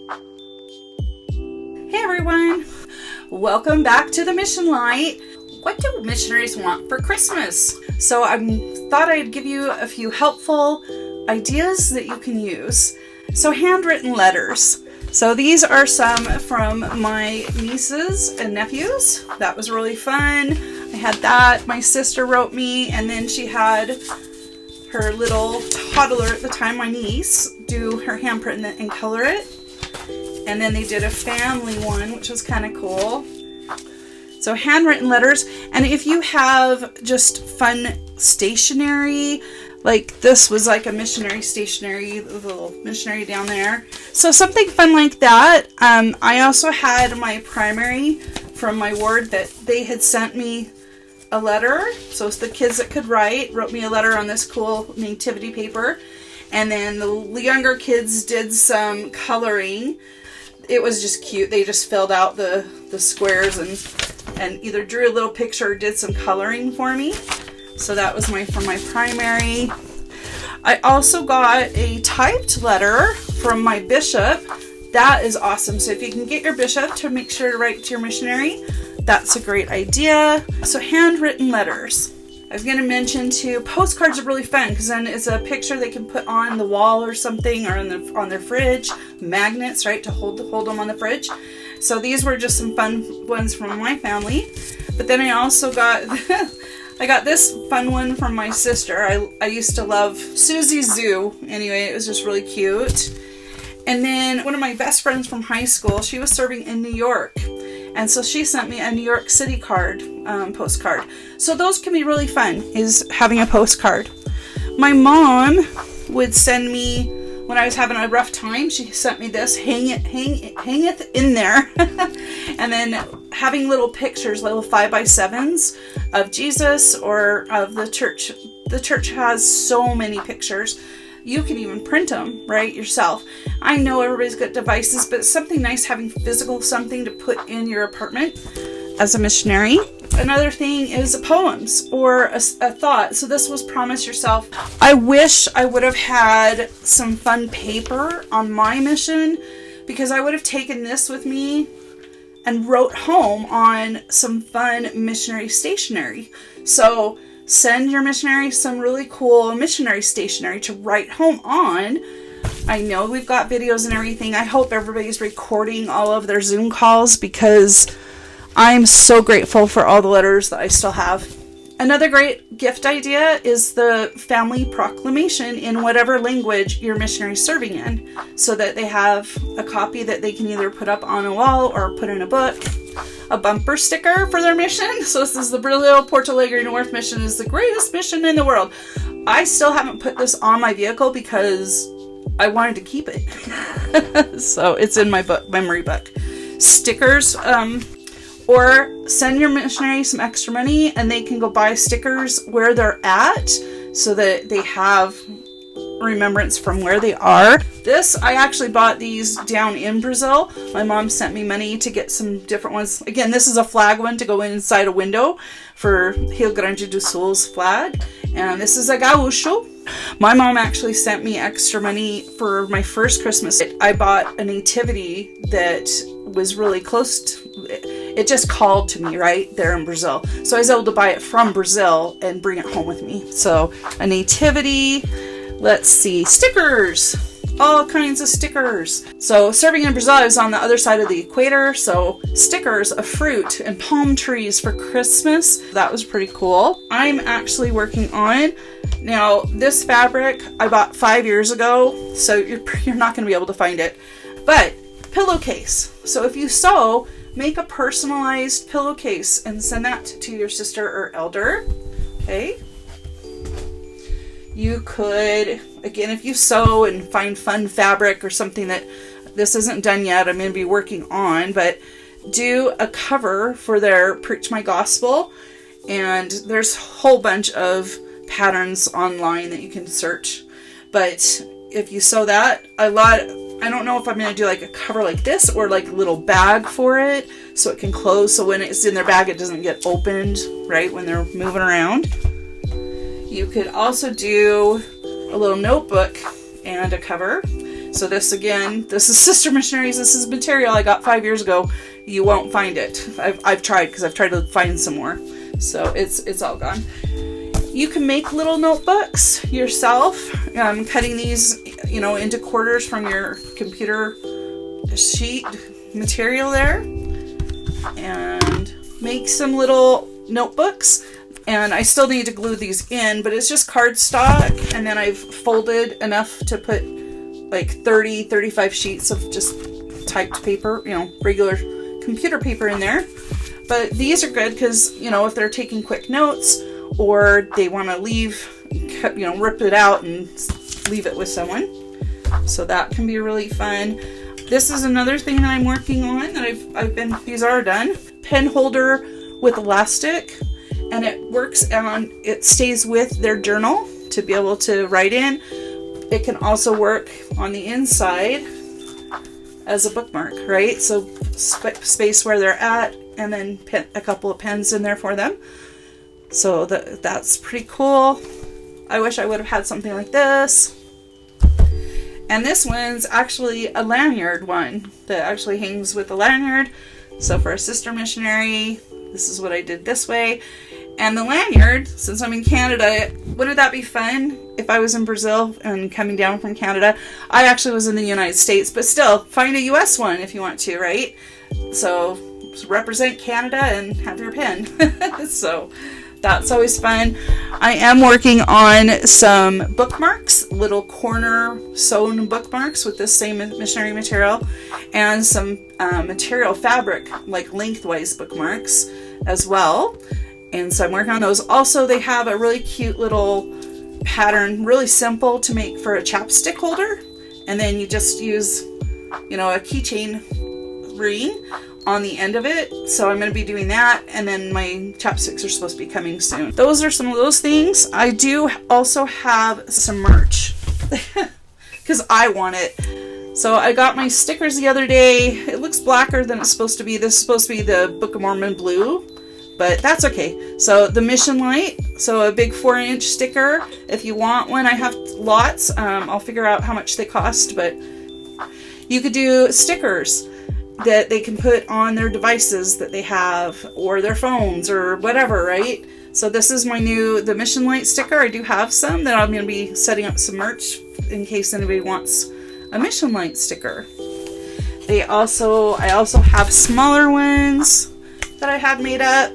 Hey everyone, welcome back to the Mission Light. What do missionaries want for Christmas? So I thought I'd give you a few helpful ideas that you can use. So handwritten letters. So these are some from my nieces and nephews. That was really fun. I had that. My sister wrote me, and then she had her little toddler at the time, my niece, do her handprint and color it. And then they did a family one, which was kind of cool. So handwritten letters. And if you have just fun stationery, like this was like a missionary stationery, the little missionary down there. So something fun like that. I also had my primary from my ward that they had sent me a letter. So it's the kids that could wrote me a letter on this cool nativity paper. And then the younger kids did some coloring. It was just cute. They just filled out the squares and either drew a little picture or did some coloring for me. So that was from my primary. I also got a typed letter from my bishop. That is awesome. So if you can get your bishop to make sure to write to your missionary, that's a great idea. So handwritten letters. I was going to mention too, postcards are really fun because then it's a picture they can put on the wall or something, or on their fridge. Magnets, right, to hold them on the fridge. So these were just some fun ones from my family. But then I also got I got this fun one from my sister. I used to love Susie Zoo. Anyway, it was just really cute. And then one of my best friends from high school, she was serving in New York. And so she sent me a New York City postcard. So those can be really fun, is having a postcard. My mom would send me, when I was having a rough time, she sent me this, hangeth in there. And then having little pictures, little 5x7s of Jesus or of the church. The church has so many pictures. You can even print them, right, yourself. I know everybody's got devices, but it's something nice having physical something to put in your apartment as a missionary. Another thing is poems or a thought. So this was Promise Yourself. I wish I would have had some fun paper on my mission, because I would have taken this with me and wrote home on some fun missionary stationery. So send your missionary some really cool missionary stationery to write home on. I know we've got videos and everything. I hope everybody's recording all of their Zoom calls, because I'm so grateful for all the letters that I still have. Another great gift idea is the family proclamation in whatever language your missionary is serving in, so that they have a copy that they can either put up on a wall or put in a book. A bumper sticker for their mission. So this is the Brazil Porto Alegre North mission is the greatest mission in the world. I still haven't put this on my vehicle because I wanted to keep it. So it's in my memory book. Stickers, or send your missionary some extra money and they can go buy stickers where they're at so that they have remembrance from where they are. I actually bought these down in Brazil. My mom sent me money to get some different ones. Again, this is a flag one to go inside a window for Rio Grande do Sul's flag. And this is a gaúcho. My mom actually sent me extra money for my first Christmas. I bought a nativity that was really close to, it just called to me right there in Brazil. So I was able to buy it from Brazil and bring it home with me. So a nativity. Let's see, stickers, all kinds of stickers. So serving in Brazil, I was on the other side of the equator. So stickers of fruit and palm trees for Christmas. That was pretty cool. I'm actually working on, now this fabric I bought 5 years ago, so you're not going to be able to find it, but pillowcase. So if you sew, make a personalized pillowcase and send that to your sister or elder. Okay. You could, again, if you sew and find fun fabric or something that this isn't done yet, I'm going to be working on, but do a cover for their Preach My Gospel. And there's a whole bunch of patterns online that you can search. But if you sew that, I don't know if I'm going to do like a cover like this or like a little bag for it so it can close. So when it's in their bag, it doesn't get opened, right, when they're moving around. You could also do a little notebook and a cover. So this again, this is Sister Missionaries. This is material I got 5 years ago. You won't find it. I've tried, because I've tried to find some more. So it's all gone. You can make little notebooks yourself, cutting these, into quarters from your computer sheet material there, and make some little notebooks. And I still need to glue these in, but it's just cardstock, and then I've folded enough to put like 35 sheets of just typed paper, regular computer paper in there. But these are good because, if they're taking quick notes, or they want to leave, rip it out and leave it with someone. So that can be really fun. This is another thing that I'm working on that these are done. Pen holder with elastic, and it works on, it stays with their journal to be able to write in. It can also work on the inside as a bookmark, right? So space where they're at, and then a couple of pens in there for them. So that's pretty cool. I wish I would have had something like this. And this one's actually a lanyard one that actually hangs with a lanyard. So for a sister missionary, this is what I did this way. And the lanyard, since I'm in Canada, wouldn't that be fun if I was in Brazil and coming down from Canada? I actually was in the United States, but still, find a US one if you want to, right? So represent Canada and have your pen. So that's always fun. I am working on some bookmarks, little corner sewn bookmarks with this same missionary material, and some material fabric, like lengthwise bookmarks as well. And so I'm working on those. Also, they have a really cute little pattern, really simple to make for a chapstick holder. And then you just use, a keychain ring on the end of it. So I'm going to be doing that, and then my chapsticks are supposed to be coming soon. Those are some of those things. I do also have some merch because I want it. So I got my stickers the other day. It looks blacker than it's supposed to be. This is supposed to be the Book of Mormon blue, but that's okay. So the mission light, so a big 4-inch sticker. If you want one, I have lots. I'll figure out how much they cost, but you could do stickers that they can put on their devices that they have, or their phones, or whatever, right? So this is the Mission Light sticker. I do have some that I'm going to be setting up some merch in case anybody wants a Mission Light sticker. I also have smaller ones that I had made up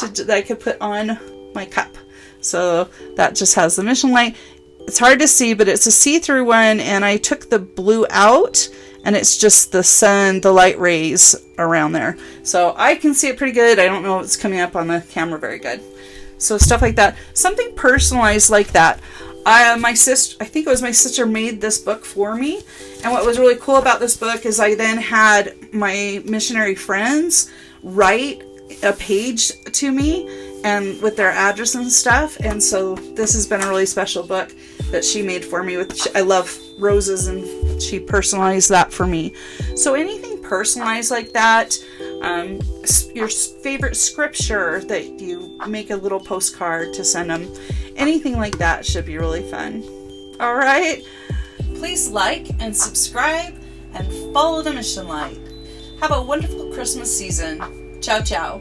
that I could put on my cup. So that just has the Mission Light. It's hard to see, but it's a see-through one, and I took the blue out, and it's just the sun, the light rays around there. So I can see it pretty good. I don't know if it's coming up on the camera very good. So stuff like that. Something personalized like that. I think it was my sister made this book for me. And what was really cool about this book is I then had my missionary friends write a page to me and with their address and stuff. And so this has been a really special book that she made for me. I love roses, and she personalized that for me. So anything personalized like that, your favorite scripture that you make a little postcard to send them, anything like that should be really fun. All right, please like and subscribe and follow the Mission Light. Have a wonderful Christmas season. Ciao, ciao.